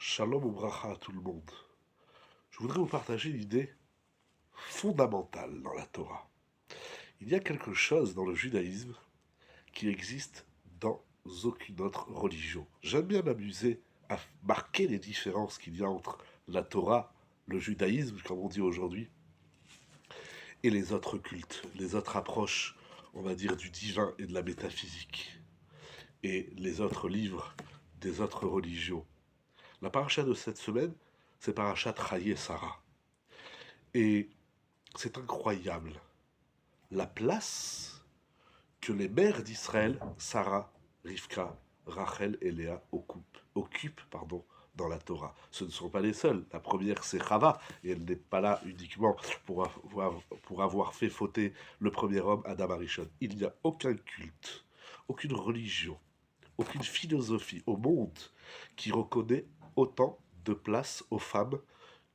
Shalom ou bracha à tout le monde. Je voudrais vous partager une idée fondamentale dans la Torah. Il y a quelque chose dans le judaïsme qui existe dans aucune autre religion. J'aime bien m'amuser à marquer les différences qu'il y a entre la Torah, le judaïsme, comme on dit aujourd'hui, et les autres cultes, les autres approches, on va dire, du divin et de la métaphysique, et les autres livres des autres religions. La paracha de cette semaine, c'est parachat Chaye Sarah. Et c'est incroyable la place que les mères d'Israël, Sarah, Rivka, Rachel et Léa, occupent dans la Torah. Ce ne sont pas les seuls. La première, c'est Chava, et elle n'est pas là uniquement pour avoir fait fauter le premier homme, Adam Arishon. Il n'y a aucun culte, aucune religion, aucune philosophie au monde qui reconnaît autant de place aux femmes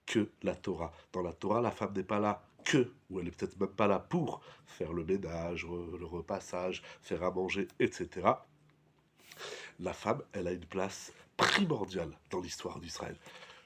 que la Torah. Dans la Torah, la femme n'est pas là que, ou elle n'est peut-être même pas là pour faire le ménage, le repassage, faire à manger, etc. La femme, elle a une place primordiale dans l'histoire d'Israël.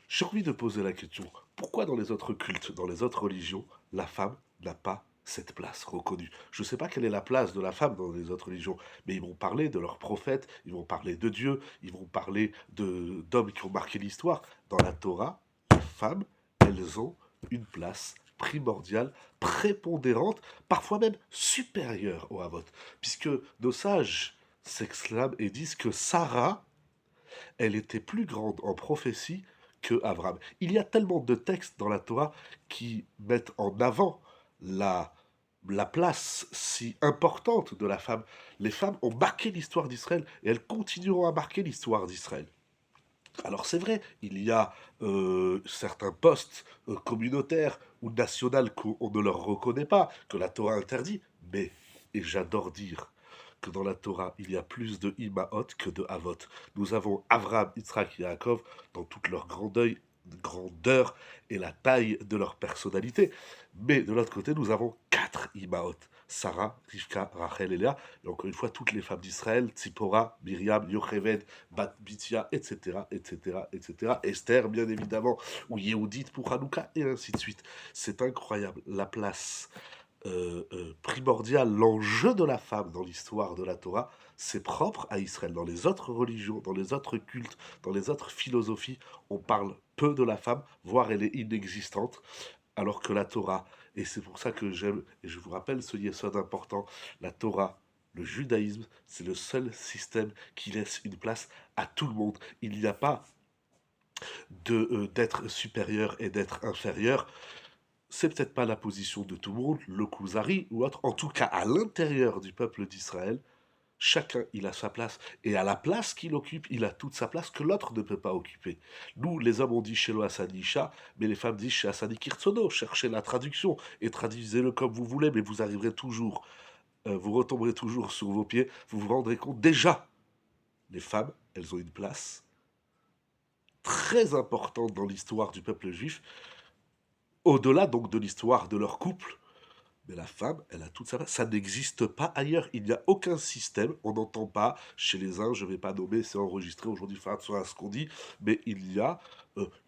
J'ai envie de poser la question, pourquoi dans les autres cultes, dans les autres religions, la femme n'a pas cette place reconnue? Je ne sais pas quelle est la place de la femme dans les autres religions, mais ils vont parler de leurs prophètes, ils vont parler de Dieu, ils vont parler d'hommes qui ont marqué l'histoire. Dans la Torah, les femmes, elles ont une place primordiale, prépondérante, parfois même supérieure au Havot, puisque nos sages s'exclament et disent que Sarah, elle était plus grande en prophétie que Abraham. Il y a tellement de textes dans la Torah qui mettent en avant la, la place si importante de la femme. Les femmes ont marqué l'histoire d'Israël et elles continueront à marquer l'histoire d'Israël. Alors c'est vrai, il y a certains postes communautaires ou nationaux qu'on ne leur reconnaît pas, que la Torah interdit, mais, et j'adore dire que dans la Torah, il y a plus de Imaot que de Havot. Nous avons Avraham, Yitzhak et Yaakov dans toute leur grandeur et la taille de leur personnalité. Mais de l'autre côté, nous avons quatre Imaot. Sarah, Rivka, Rachel et Léa, et encore une fois, toutes les femmes d'Israël, Tzipora, Myriam, Yocheved, Bat Bithia, etc., etc., etc., Esther, bien évidemment, ou Yehudit pour Hanouka, et ainsi de suite. C'est incroyable, la place primordiale, l'enjeu de la femme dans l'histoire de la Torah, c'est propre à Israël. Dans les autres religions, dans les autres cultes, dans les autres philosophies, on parle peu de la femme, voire elle est inexistante, alors que la Torah, et c'est pour ça que j'aime, et je vous rappelle ce yesod important, la Torah, le judaïsme, c'est le seul système qui laisse une place à tout le monde. Il n'y a pas d'être supérieur et d'être inférieur. C'est peut-être pas la position de tout le monde, le Kuzari ou autre. En tout cas, à l'intérieur du peuple d'Israël, chacun, il a sa place. Et à la place qu'il occupe, il a toute sa place que l'autre ne peut pas occuper. Nous, les hommes, on dit chez Hassani mais les femmes disent chez Hassani Kirtsono. Cherchez la traduction et traduisez-le comme vous voulez, mais vous arriverez toujours, vous retomberez toujours sur vos pieds. Vous vous rendrez compte, déjà, les femmes, elles ont une place très importante dans l'histoire du peuple juif, au-delà donc de l'histoire de leur couple. Mais la femme, elle a toute sa place. Ça n'existe pas ailleurs. Il n'y a aucun système. On n'entend pas chez les uns, je ne vais pas nommer, c'est enregistré aujourd'hui, enfin, à ce qu'on dit, mais il y a,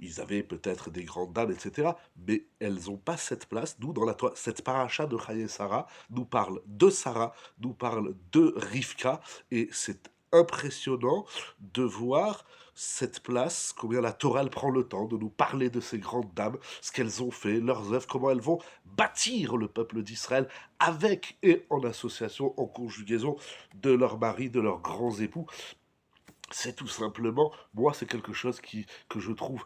ils avaient peut-être des grandes dames, etc. Mais elles n'ont pas cette place. Nous, dans cette paracha de Chaye Sarah, nous parle de Sarah, nous parle de Rivka, et c'est impressionnant de voir cette place, combien la Torah elle prend le temps de nous parler de ces grandes dames, ce qu'elles ont fait, leurs œuvres, comment elles vont bâtir le peuple d'Israël avec et en association, en conjugaison de leurs maris, de leurs grands époux. C'est tout simplement, moi, c'est quelque chose que je trouve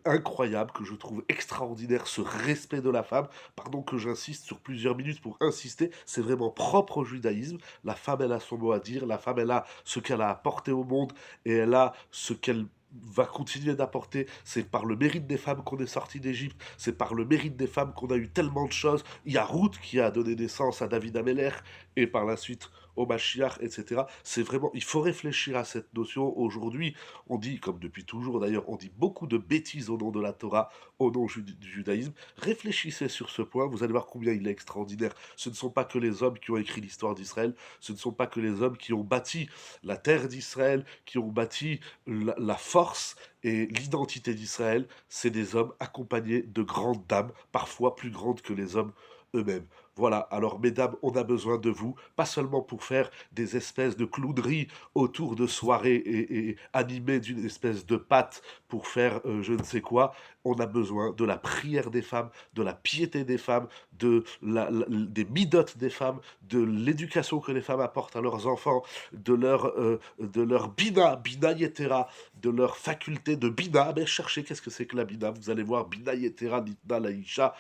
incroyable, que je trouve extraordinaire, ce respect de la femme. Pardon que j'insiste sur plusieurs minutes pour insister, c'est vraiment propre au judaïsme. La femme, elle a son mot à dire, la femme, elle a ce qu'elle a apporté au monde et elle a ce qu'elle va continuer d'apporter. C'est par le mérite des femmes qu'on est sorti d'Égypte, c'est par le mérite des femmes qu'on a eu tellement de choses. Il y a Ruth qui a donné naissance à David Ameller et par la suite au Mashiach, etc. C'est vraiment, il faut réfléchir à cette notion. Aujourd'hui, on dit, comme depuis toujours d'ailleurs, on dit beaucoup de bêtises au nom de la Torah, au nom du judaïsme. Réfléchissez sur ce point, vous allez voir combien il est extraordinaire. Ce ne sont pas que les hommes qui ont écrit l'histoire d'Israël, ce ne sont pas que les hommes qui ont bâti la terre d'Israël, qui ont bâti la force et l'identité d'Israël, c'est des hommes accompagnés de grandes dames, parfois plus grandes que les hommes eux-mêmes. Voilà, alors mesdames, on a besoin de vous, pas seulement pour faire des espèces de clowneries autour de soirées et animées d'une espèce de pâte pour faire je ne sais quoi, on a besoin de la prière des femmes, de la piété des femmes, des midotes des femmes, de l'éducation que les femmes apportent à leurs enfants, de leur bina yetera, de leur faculté de bina. Mais cherchez qu'est-ce que c'est que la bina, vous allez voir bina yetera nitna laïcha.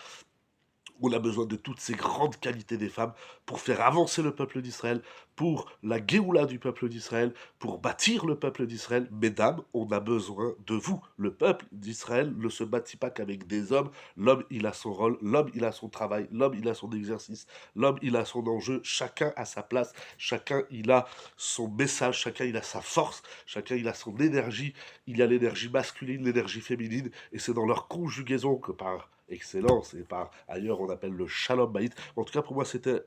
On a besoin de toutes ces grandes qualités des femmes pour faire avancer le peuple d'Israël, pour la Géoula du peuple d'Israël, pour bâtir le peuple d'Israël. Mesdames, on a besoin de vous. Le peuple d'Israël ne se bâtit pas qu'avec des hommes. L'homme, il a son rôle, l'homme, il a son travail, l'homme, il a son exercice, l'homme, il a son enjeu. Chacun a sa place, chacun, il a son message, chacun, il a sa force, chacun, il a son énergie. Il y a l'énergie masculine, l'énergie féminine, et c'est dans leur conjugaison que par excellence et par ailleurs on appelle le shalom baït. En tout cas pour moi c'était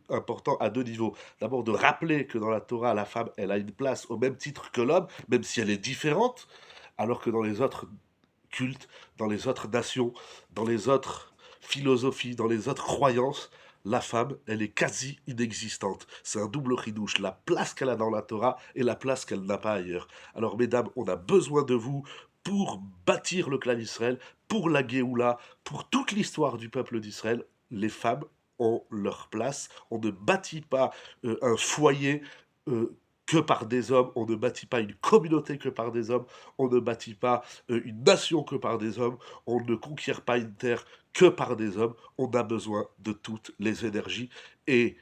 important à deux niveaux. D'abord de rappeler que dans la Torah la femme elle a une place au même titre que l'homme, même si elle est différente, alors que dans les autres cultes, dans les autres nations, dans les autres philosophies, dans les autres croyances, la femme, elle est quasi inexistante. C'est un double ridouche, la place qu'elle a dans la Torah et la place qu'elle n'a pas ailleurs. Alors, mesdames, on a besoin de vous pour bâtir le clan d'Israël, pour la Géoula, pour toute l'histoire du peuple d'Israël. Les femmes ont leur place. On ne bâtit pas un foyer que par des hommes, on ne bâtit pas une communauté que par des hommes, on ne bâtit pas une nation que par des hommes, on ne conquiert pas une terre que par des hommes, on a besoin de toutes les énergies et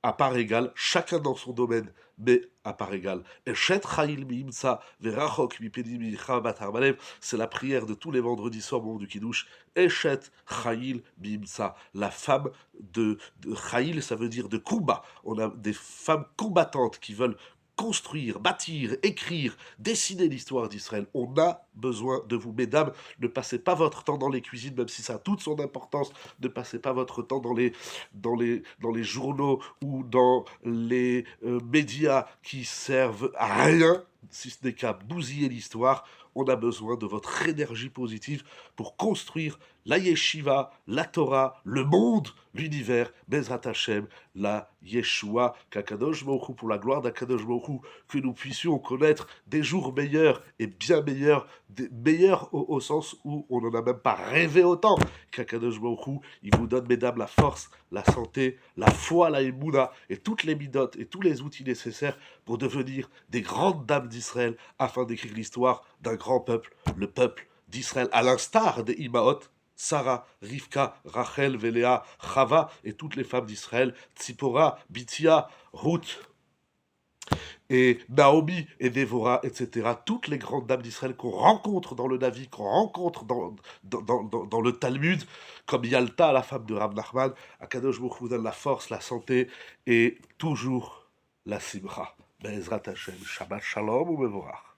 à part égale, chacun dans son domaine, mais à part égale. Eshet Chayil Miimsa Verachok Mipedi Micha Bat Harmalev, c'est la prière de tous les vendredis soirs au moment du Kiddush. Eshet Chayil Miimsa, la femme de Chayil, ça veut dire de combat. On a des femmes combattantes qui veulent construire, bâtir, écrire, dessiner l'histoire d'Israël. On a besoin de vous, mesdames. Ne passez pas votre temps dans les cuisines, même si ça a toute son importance. Ne passez pas votre temps dans les journaux ou dans les médias qui servent à rien, si ce n'est qu'à bousiller l'histoire. On a besoin de votre énergie positive pour construire la yeshiva, la Torah, le monde, l'univers, Bezrat Hashem, la Yeshua, qu'Akadosh Baruch Hu, pour la gloire d'Akadosh Baruch Hu, que nous puissions connaître des jours meilleurs et bien meilleurs, meilleurs au sens où on n'en a même pas rêvé autant, qu'Akadosh Baruch Hu, il vous donne, mesdames, la force, la santé, la foi, la émouna, et toutes les midotes et tous les outils nécessaires pour devenir des grandes dames d'Israël, afin d'écrire l'histoire d'un grand peuple, le peuple d'Israël, à l'instar des Imaot, Sarah, Rivka, Rachel, Véléa, Chava et toutes les femmes d'Israël, Tzipora, Bithia, Ruth et Naomi et Dévorah, etc. Toutes les grandes dames d'Israël qu'on rencontre dans le Navi, qu'on rencontre dans le Talmud, comme Yalta, la femme de Rav Nachman, Akadosh Baruch Hu vous donne la force, la santé et toujours la simcha. Be'ezrat Hashem, Shabbat Shalom ou Mevorach.